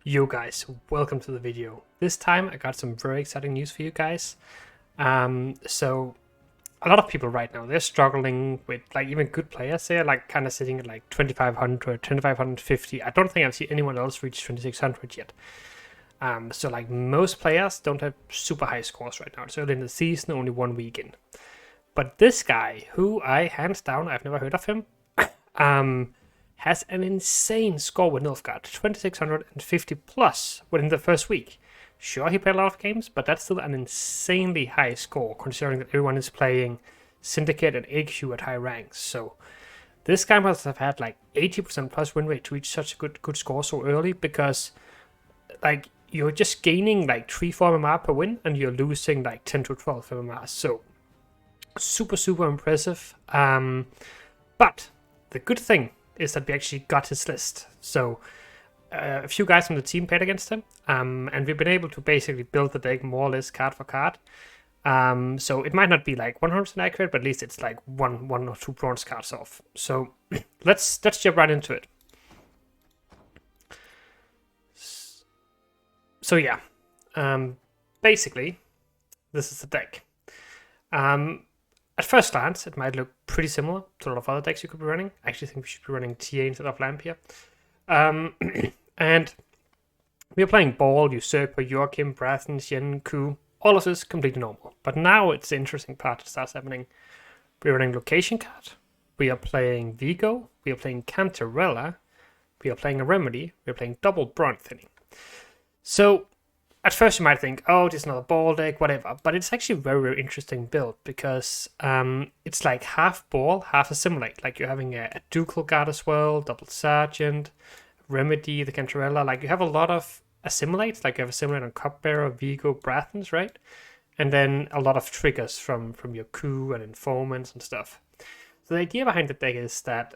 Yo guys, welcome to the video. This time I got some very exciting news for you guys. So a lot of people right now, they're struggling with like even good players. They're like kind of sitting at like 2500, 2550. I don't think I've seen anyone else reach 2600 yet. So like most players don't have super high scores right now. It's early in the season, only 1 week in. But this guy, who I hands down, I've never heard of him, has an insane score with Nilfgaard, 2650 plus within the first week. Sure, he played a lot of games, but that's still an insanely high score considering that everyone is playing Syndicate and AQ at high ranks. So this guy must have had like 80% plus win rate to reach such a good score so early, because like you're just gaining like 3-4 MMR per win and you're losing like 10 to 12 MMR. So super impressive. But the good thing is that we actually got his list. So a few guys from the team played against him, and we've been able to basically build the deck more or less card for card. So it might not be like 100% accurate, but at least it's like one or two bronze cards off. So let's jump right into it. So yeah, basically this is the deck. At first glance, it might look pretty similar to a lot of other decks you could be running. I actually think we should be running TA instead of Lamp here. And we are playing Ball, Usurper, Joachim, Brathen, Shen, Ku. All of this completely normal. But now it's the interesting part that starts happening. We're running Location Card. We are playing Vigo. We are playing Cantarella. We are playing a Remedy. We are playing double Bronze Thinning. So at first you might think, oh, this is another ball deck, whatever. But it's actually a very interesting build because it's like half ball, half assimilate. Like you're having a ducal guard as well, double sergeant, Remedy, the Cantarella. Like you have a lot of assimilates. Like you have assimilate on Cupbearer, Vigo, Brathens, right? And then a lot of triggers from your coup and informants and stuff. So the idea behind the deck is that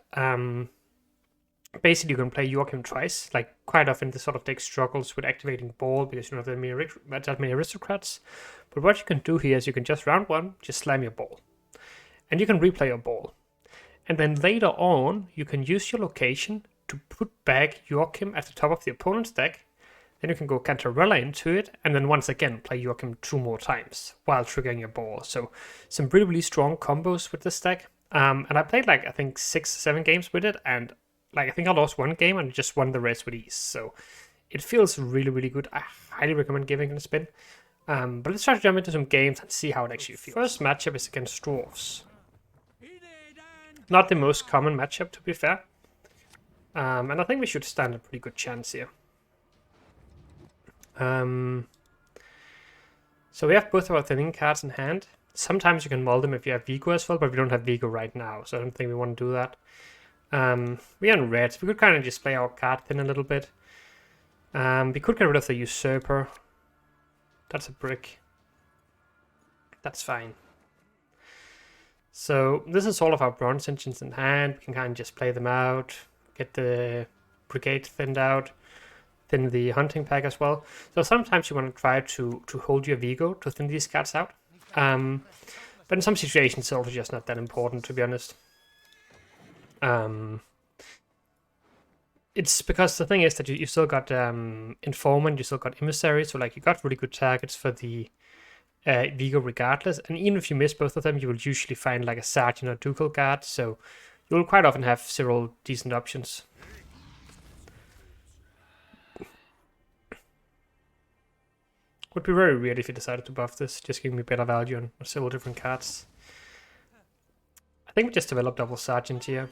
basically you can play Joachim twice. Like quite often this sort of deck struggles with activating ball because you don't have that many aristocrats. But what you can do here is you can just round one, just slam your ball. And you can replay your ball. And then later on, you can use your location to put back Joachim at the top of the opponent's deck. Then you can go Cantarella into it, and then once again play Joachim 2 more times while triggering your ball. So some really strong combos with this deck. And I played like I think 6-7 games with it, and like I think I lost 1 game and just won the rest with ease. So it feels really good. I highly recommend giving it a spin. But let's try to jump into some games and see how it actually feels. First matchup is against Dwarves. Not the most common matchup, to be fair. And I think we should stand a pretty good chance here. So we have both of our thinning cards in hand. Sometimes you can mull them if you have Vigo as well, but we don't have Vigo right now, so I don't think we want to do that. We are in red, so we could kind of just play our card thin a little bit. We could get rid of the Usurper. That's a brick. That's fine. So this is all of our bronze engines in hand. We can kind of just play them out, get the brigade thinned out, thin the hunting pack as well. So sometimes you want to try to hold your Vigo to thin these cards out. But in some situations it's also just not that important, to be honest. It's because the thing is that you still got Informant, you still got Emissary, so like you got really good targets for the Vigo regardless, and even if you miss both of them, you will usually find like a Sergeant or Ducal Guard, so you will quite often have several decent options. Would be very weird if you decided to buff this, just giving me better value on several different cards. I think we just developed double Sergeant here.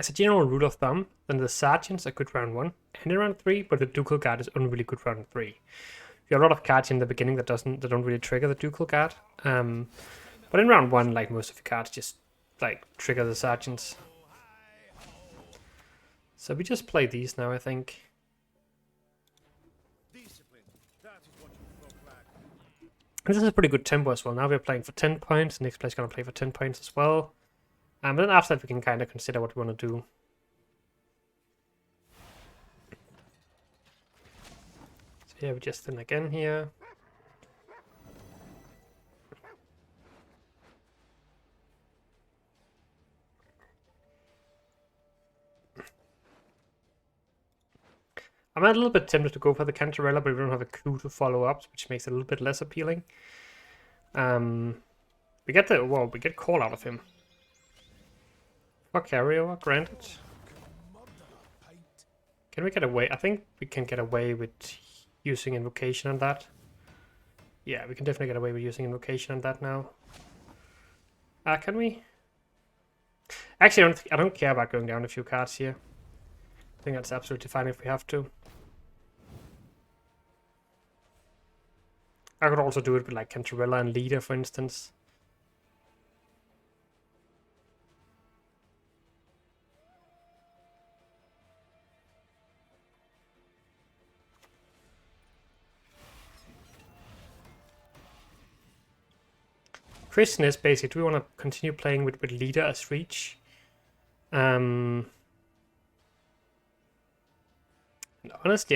As a general rule of thumb, then the Sergeants are good round 1 and in round 3, but the Ducal Guard is only really good round 3. You have a lot of cards in the beginning that don't really trigger the Ducal Guard. But in round 1, like most of your cards just like trigger the Sergeants. So we just play these now, I think. And this is a pretty good tempo as well. Now we're playing for 10 points. The next player's going to play for 10 points as well. But then after that we can kind of consider what we want to do. So here we just thin again here. I'm a little bit tempted to go for the Cantarella, but we don't have a coup to follow up, which makes it a little bit less appealing. We get we get call out of him. For carryover, granted. Can we get away? I think we can get away with using invocation on that. Yeah, we can definitely get away with using invocation on that now. Can we? Actually, I don't care about going down a few cards here. I think that's absolutely fine if we have to. I could also do it with like Cantarella and Leader, for instance. Question is basically, do we want to continue playing with Leader as reach? Honestly,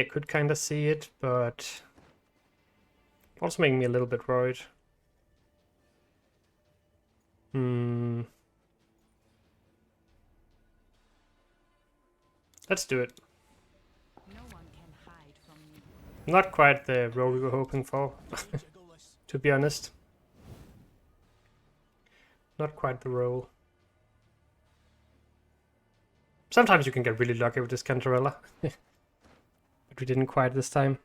I could kind of see it, but also making me a little bit worried. Let's do it. No one can hide from me. Not quite the role we were hoping for, to be honest. Not quite the role. Sometimes you can get really lucky with this Cantarella. But we didn't quite this time.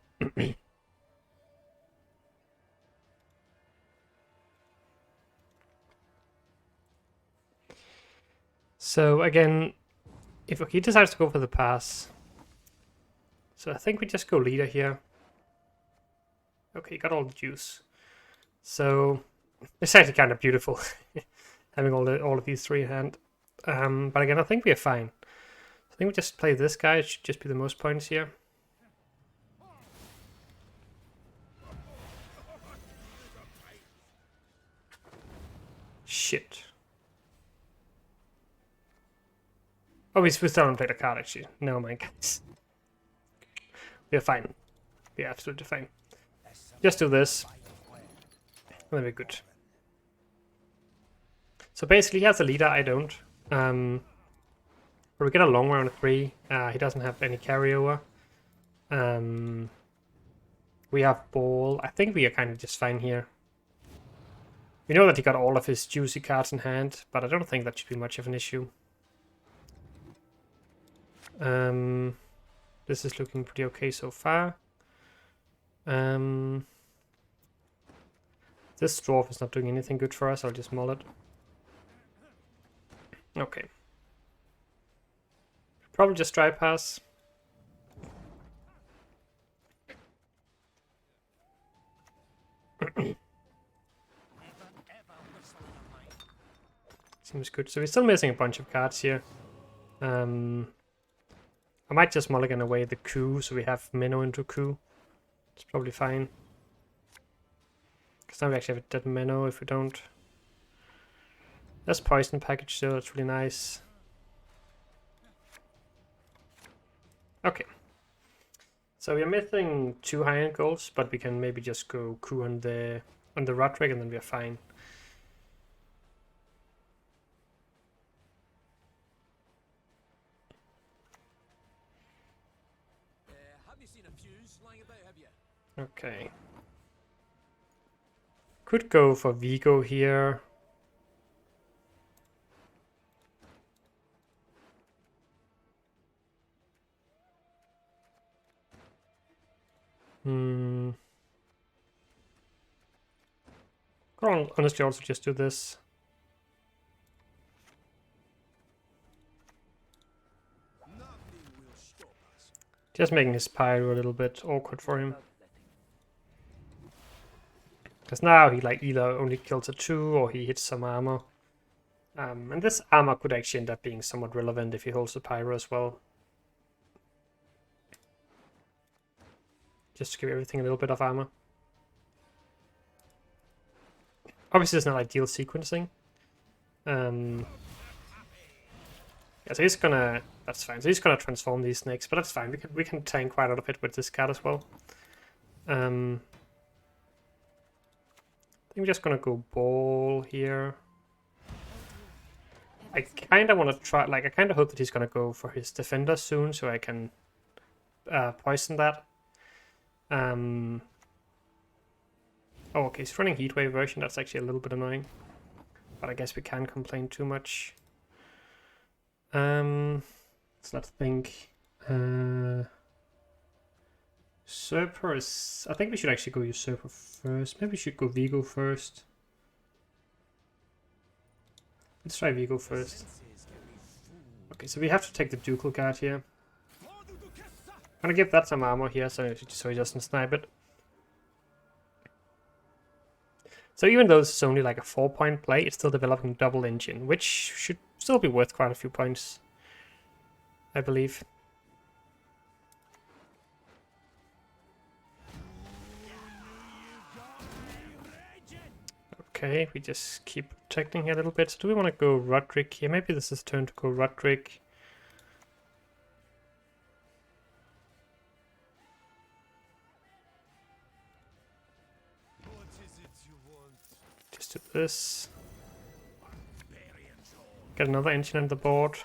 So again, if he decides to go for the pass, so I think we just go Leader here. Okay, got all the juice. So it's actually kind of beautiful having all of these three in hand. But again, I think we are fine. I think we just play this guy. It should just be the most points here. Shit. Oh, we still haven't played a card, actually. Never mind, guys. We're fine. We're absolutely fine. Just do this. And then we're good. So basically, he has a Leader, I don't. But we get a long round of 3. He doesn't have any carryover. We have Ball. I think we are kind of just fine here. We know that he got all of his juicy cards in hand, but I don't think that should be much of an issue. This is looking pretty okay so far. This dwarf is not doing anything good for us. I'll just mull it. Okay. Probably just dry pass. Seems good. So we're still missing a bunch of cards here. I might just mulligan away the coup, so we have Minnow into coup. It's probably fine. Because now we actually have a dead Minnow if we don't. There's Poison package, so that's really nice. Okay. So we are missing 2 high-end goals, but we can maybe just go coup on the Roderick and then we are fine. Okay. Could go for Vigo here. Could honestly also just do this. Just making his pyro a little bit awkward for him. Because now he like either only kills a 2 or he hits some armor. And this armor could actually end up being somewhat relevant if he holds the pyro as well. Just to give everything a little bit of armor. Obviously it's not ideal sequencing. Yeah, so he's gonna... That's fine. So he's gonna transform these snakes, but that's fine. We can tank quite a lot of it with this card as well. I think we're just gonna go Ball here. I kind of want to try... Like, I kind of hope that he's gonna go for his defender soon, so I can poison that. Oh, okay, it's running Heatwave version. That's actually a little bit annoying. But I guess we can't complain too much. So let's think. Usurper is... I think we should actually go Usurper first. Maybe we should go Vigo first. Let's try Vigo first. Okay, so we have to take the Ducal Guard here. I'm gonna give that some armor here so he doesn't snipe it. So even though this is only like a 4-point play, it's still developing double engine, which should still be worth quite a few points, I believe. Okay, we just keep protecting here a little bit. So do we want to go Roderick here? Maybe this is turn to go Roderick. Just do this. Get another engine on the board.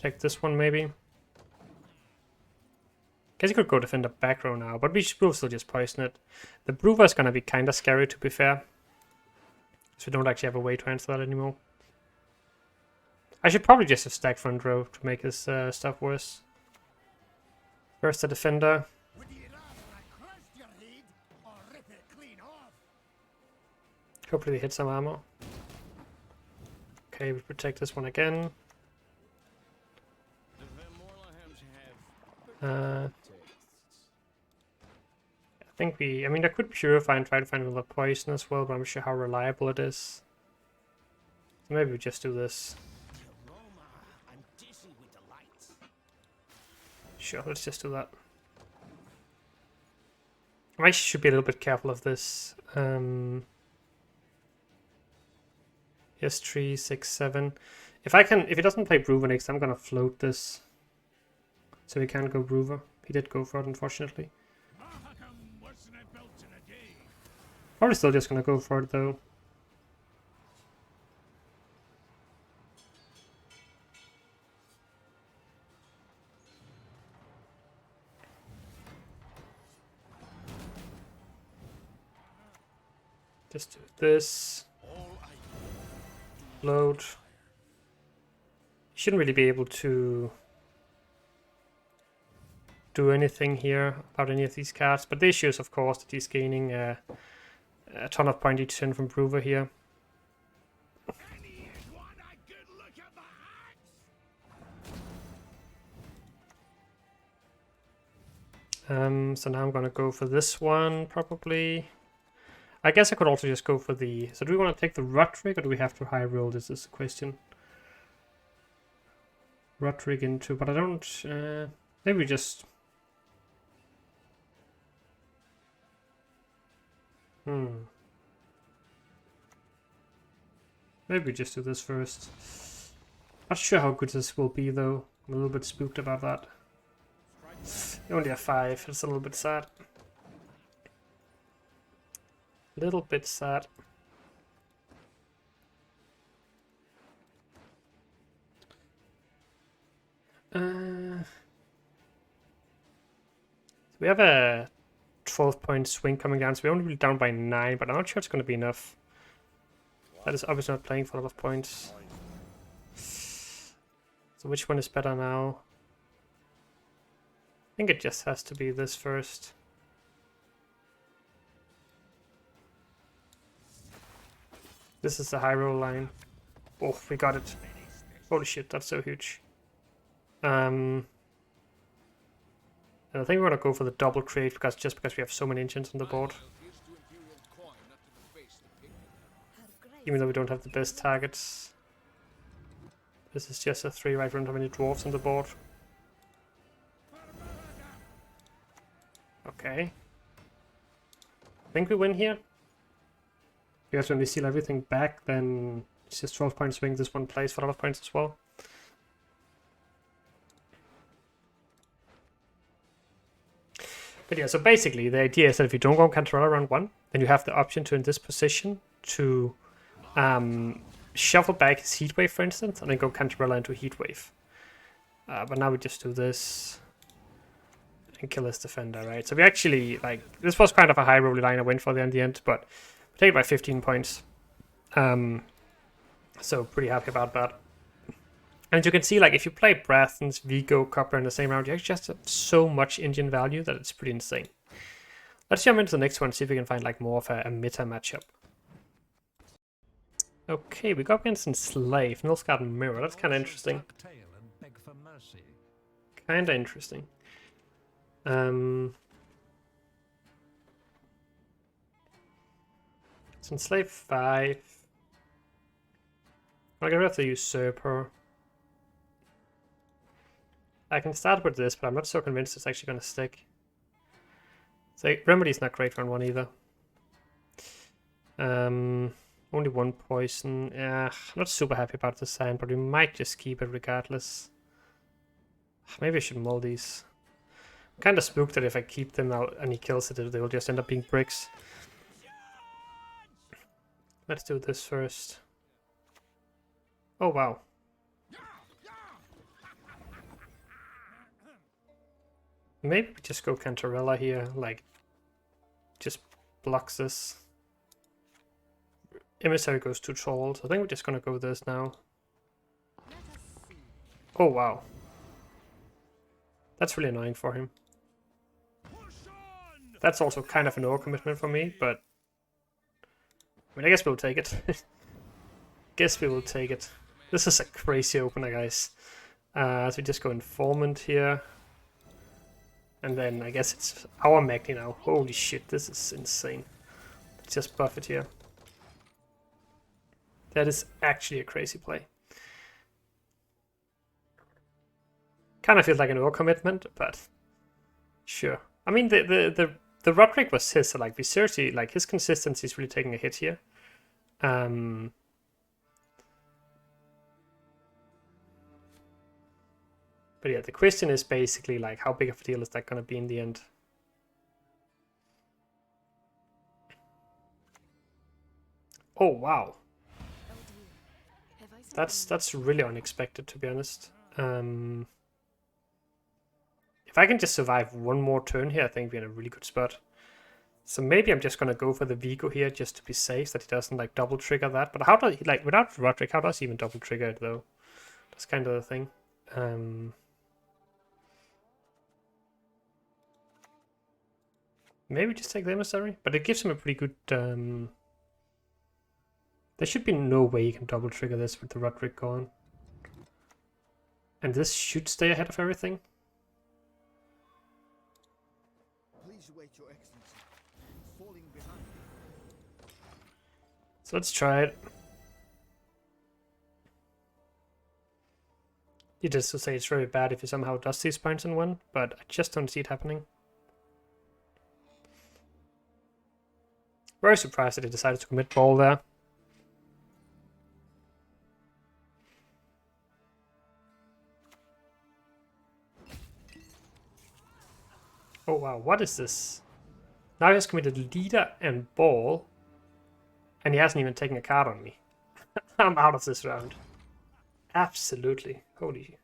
Take this one maybe. Guess you could go defend the back row now, but we will still just poison it. The Brewer is gonna be kinda scary to be fair. So we don't actually have a way to answer that anymore. I should probably just have stack front row to make his stuff worse. First the defender. Hopefully they hit some armor. Okay, we protect this one again. I think I mean, I could purify and try to find another poison as well, but I'm not sure how reliable it is. So maybe we just do this. Sure, let's just do that. I actually should be a little bit careful of this. Yes, 3, 6, 7. If he doesn't play Brewer next, I'm gonna float this. So he can't go Brewer. He did go for it, unfortunately. Probably still just gonna go for it though. Just do this. Load. Shouldn't really be able to do anything here about any of these cards, but the issue is of course that he's gaining a ton of point each turn from Brewer here. So now I'm gonna go for this one probably. I guess I could also just go for the... So do we want to take the Roderick or do we have to high roll? This is the question. Roderick into... But I don't... maybe we just... Maybe we just do this first. Not sure how good this will be though. I'm a little bit spooked about that. You only have 5. It's a little bit sad. Little bit sad. We have a 12-point swing coming down, so we're only down by 9, but I'm not sure it's going to be enough. That is obviously not playing for a lot of points. So which one is better now? I think it just has to be this first. This is the high roll line. Oh, we got it. Holy shit, that's so huge. And I think we're gonna go for the double create because we have so many engines on the board. Even though we don't have the best targets. This is just a 3, right? We don't have any dwarves on the board. Okay. I think we win here. Because when we seal everything back, then it's just 12-point swing. This one plays for a lot of points as well. But yeah, so basically the idea is that if you don't go Cantarella round 1, then you have the option to, in this position, to shuffle back his Heatwave, for instance, and then go Cantarella into Heatwave. But now we just do this. and kill his defender, right? So we actually, like, this was kind of a high rolling line I went for there in the end, but we take it by 15 points. So pretty happy about that. And you can see, like, if you play Brathens, Vigo, Copper in the same round, you actually just have so much Indian value that it's pretty insane. Let's jump into the next one, see if we can find, like, more of a meta matchup. Okay, we go up against Enslave, Nilfgaard Mirror. That's kind of interesting. Kind of interesting. It's Enslave 5. I'm gonna have to Usurper. I can start with this, but I'm not so convinced it's actually gonna stick. So Remedy's not great for one either. Only one poison. Yeah, I'm not super happy about this hand, but we might just keep it regardless. Maybe I should mull these. I'm kind of spooked that if I keep them out and he kills it, they will just end up being bricks. Let's do this first. Oh, wow. Maybe we just go Cantarella here, like, just blocks this. Emissary goes to Troll, so I think we're just gonna go with this now. Oh, wow. That's really annoying for him. That's also kind of an overcommitment for me, but... I mean, I guess we'll take it. Guess we will take it. This is a crazy opener, guys. So we just go Informant here. And then I guess it's our Magni now. Holy shit, this is insane. Let's just buff it here. That is actually a crazy play. Kind of feels like an overcommitment, but sure. I mean, the Roderick was his, so like we seriously, like his consistency is really taking a hit here. But yeah, the question is basically like, how big of a deal is that going to be in the end? Oh wow, that's really unexpected, to be honest. If I can just survive one more turn here, I think we're in a really good spot. So maybe I'm just gonna go for the Vigo here just to be safe that he doesn't like double trigger that. But how does he, like, without Roderick, how does he even double trigger it though? That's kind of the thing. Maybe just take the Emissary, but it gives him a pretty good... There should be no way you can double trigger this with the Roderick gone. And this should stay ahead of everything. Please wait, Your Excellency. Falling behind. So let's try it. Needless to say, it's very bad if he somehow does these points in one, but I just don't see it happening. Very surprised that he decided to commit ball there. Oh wow, what is this? Now he has committed leader and ball, and he hasn't even taken a card on me. I'm out of this round. Absolutely. Holy.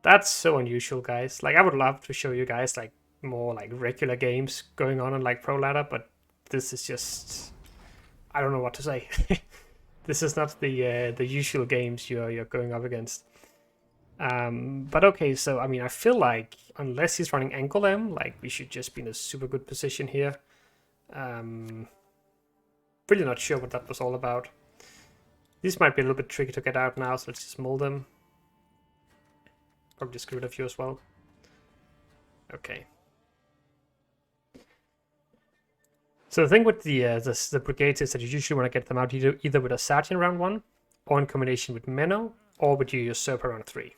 That's so unusual, guys. Like, I would love to show you guys, like, more, like, regular games going on like, Pro Ladder, but this is just... I don't know what to say. This is not the usual games you're going up against. But okay, so, I mean, I feel like, unless he's running Ankle M, like, we should just be in a super good position here. Really not sure what that was all about. These might be a little bit tricky to get out now, so let's just mold them. Probably just get rid of you as well. Okay. So the thing with the brigades is that you usually want to get them out either with a Sergeant round 1, or in combination with Menno, or with your Usurper round 3.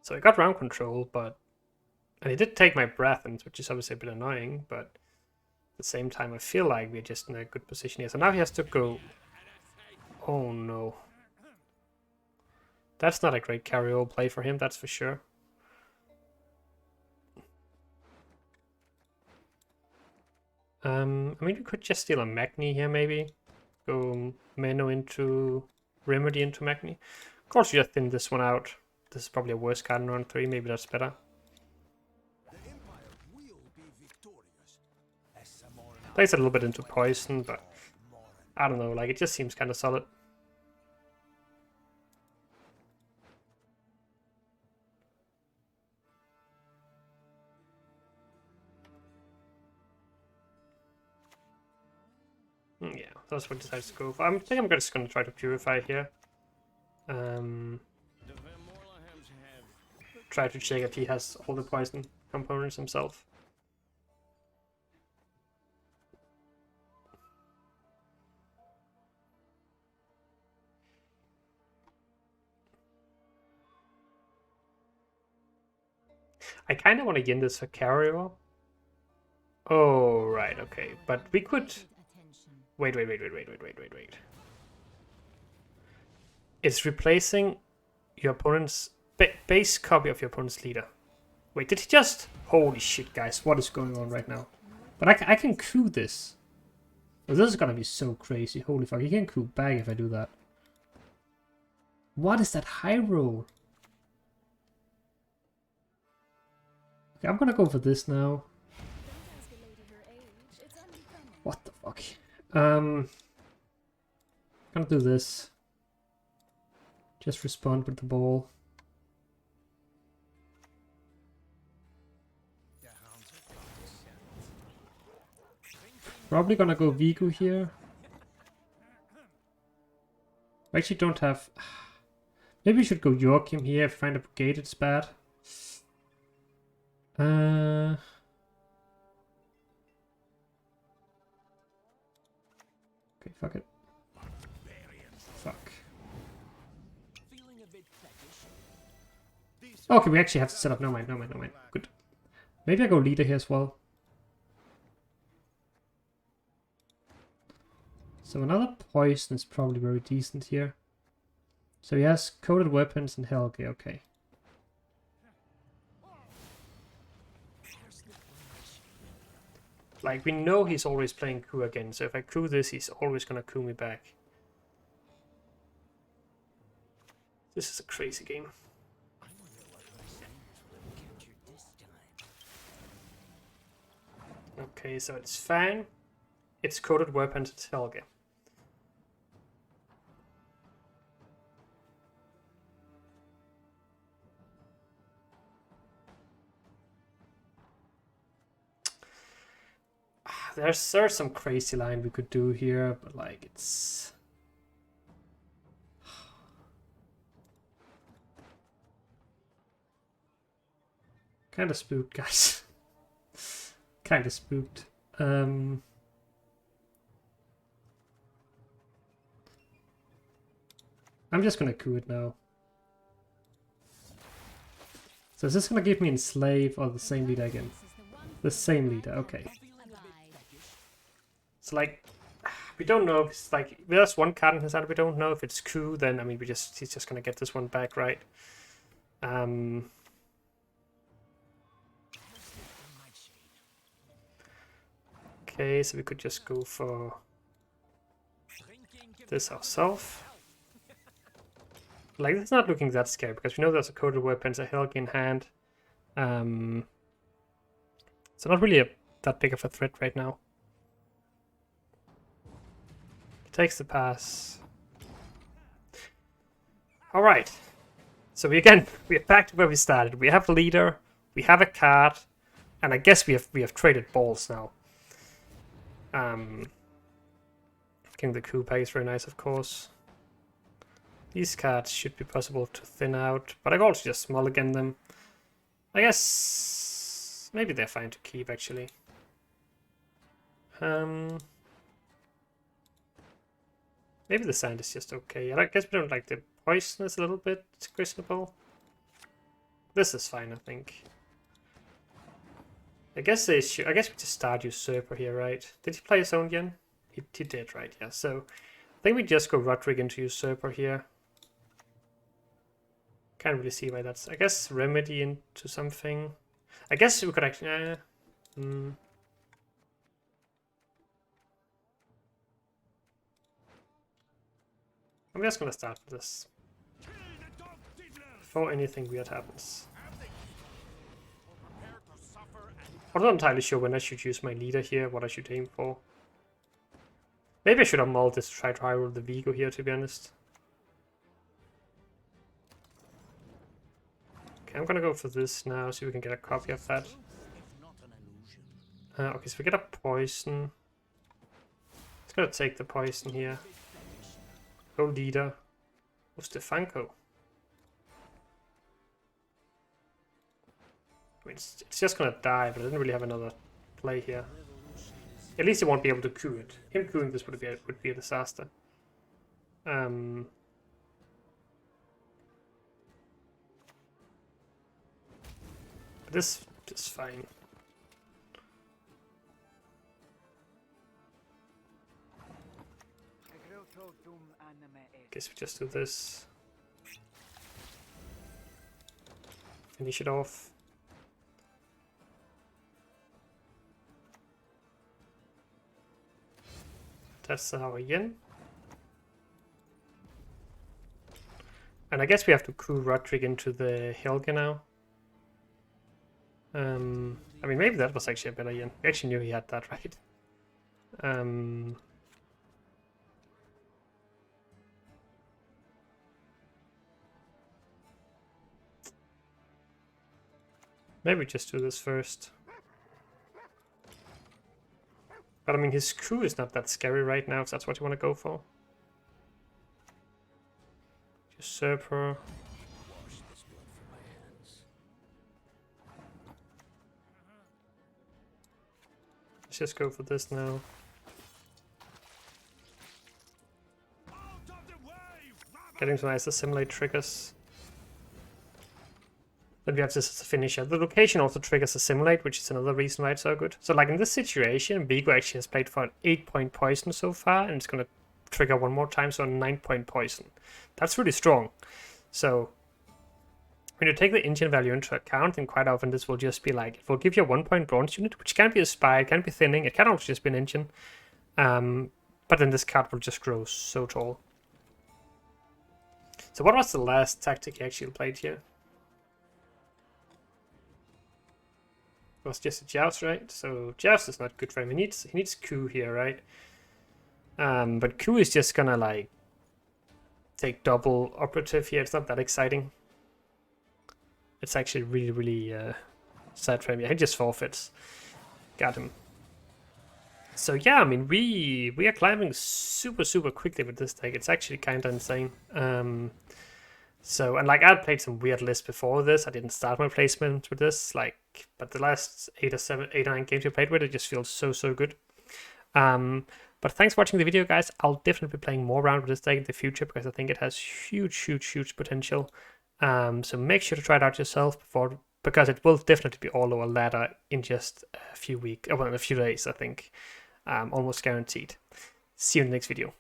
So I got round control, but... And he did take my Brathens, which is obviously a bit annoying, but at the same time I feel like we're just in a good position here. So now he has to go... Oh no. That's not a great carry-over play for him, that's for sure. I mean, we could just steal a Magni here, maybe. go Meno into Remedy into Magni. Of course, you just thin this one out. This is probably a worse card in round 3. Maybe that's better. The Empire will be victorious. Plays a little bit into poison, but I don't know. Like, it just seems kind of solid. Yeah, that's what he decides to go for. I think I'm just going to try to purify here. Try to check if he has all the poison components himself. I kind of want to yin this for carrier. Oh, right, okay. But we could... Wait. It's replacing your opponent's base copy of your opponent's leader. Wait, did he just... Holy shit, guys. What is going on right now? But I can coup this. Oh, this is gonna be so crazy. Holy fuck. He can coup back if I do that. What is that high roll? Okay, I'm gonna go for this now. What the fuck? Gonna do this. Just respond with the ball. Probably gonna go Vigu here. I actually don't have... Maybe we should go Joachim here if I find a brigade, it's bad. Okay, fuck it. Fuck. Okay, we actually have to set up. No mind. Good. Maybe I go leader here as well. So another poison is probably very decent here. So he has coated weapons and Helge, okay. Like, we know he's always playing coup again, so if I coup this, he's always gonna coup me back. This is a crazy game. Okay, so it's Fang, it's coated weapons, it's Helge. There's some crazy line we could do here, but like it's kind of spooked, guys. Kind of spooked. I'm just gonna coup it now. So is this gonna give me enslave or the same leader again? The same leader, okay. So like, we don't know if it's like, there's one card in his hand, we don't know if it's coup, then I mean he's just gonna get this one back, right? Okay, so we could just go for this ourselves. Like, it's not looking that scary because we know there's a coated weapons, a Helge in hand. So not really that big of a threat right now. Takes the pass. All right. So we're back to where we started. We have a leader, we have a card, and I guess we have traded balls now. Getting the coup pack is very nice, of course. These cards should be possible to thin out, but I can also just mulligan them. I guess maybe they're fine to keep actually. Maybe the sand is just okay. I guess we don't like the poisonous a little bit questionable. This is fine, I think. I guess we just start Usurper here, right? Did he play his own again? He did, right? Yeah. So I think we just go Roderick into Usurper here. Can't really see why that's. I guess Remedy into something. I guess we could actually. I'm just gonna start with this. Before anything weird happens. I'm not entirely sure when I should use my leader here, what I should aim for. Maybe I should have mulled this to try to high-roll the Vigo here, to be honest. Okay, I'm gonna go for this now, so we can get a copy of that. Okay, so we get a poison. It's gonna take the poison here. Go leader. Oh, Stefanko. I mean, it's just gonna die, but I didn't really have another play here. At least he won't be able to coup it. Him couing this would be a disaster. But this is fine. Guess we just do this. Finish it off. That's how again. And I guess we have to coup Roderick into the Helga now. I mean, maybe that was actually a better yen. We actually knew he had that, right? Maybe just do this first. But I mean, his coup is not that scary right now, if that's what you want to go for. Usurper. Let's just go for this now. Getting some nice assimilate triggers. Then we have this as a finisher. The location also triggers assimilate, which is another reason why it's so good. So like in this situation, Vigo actually has played for an 8-point poison so far, and it's going to trigger one more time, so a 9-point poison. That's really strong. So when you take the engine value into account, then quite often this will just be like, it will give you a 1-point bronze unit, which can be a spy, it can be thinning, it can also just be an engine. But then this card will just grow so tall. So what was the last tactic he actually played here? It was just a joust, right? So joust is not good for him. He needs coup here, right? But coup is just gonna like take double operative here. It's not that exciting. It's actually really, really sad for him. Yeah, he just forfeits. Got him. So yeah, I mean, we are climbing super, super quickly with this deck. It's actually kind of insane. So, and like I'd played some weird lists before this. I didn't start my placement with this, like, but the last 8 or 9 games we played with, it just feels so, so good. But thanks for watching the video, guys. I'll definitely be playing more around with this deck in the future because I think it has huge, huge, huge potential. So make sure to try it out yourself because it will definitely be all over ladder in just a few weeks, well, in a few days, I think. Almost guaranteed. See you in the next video.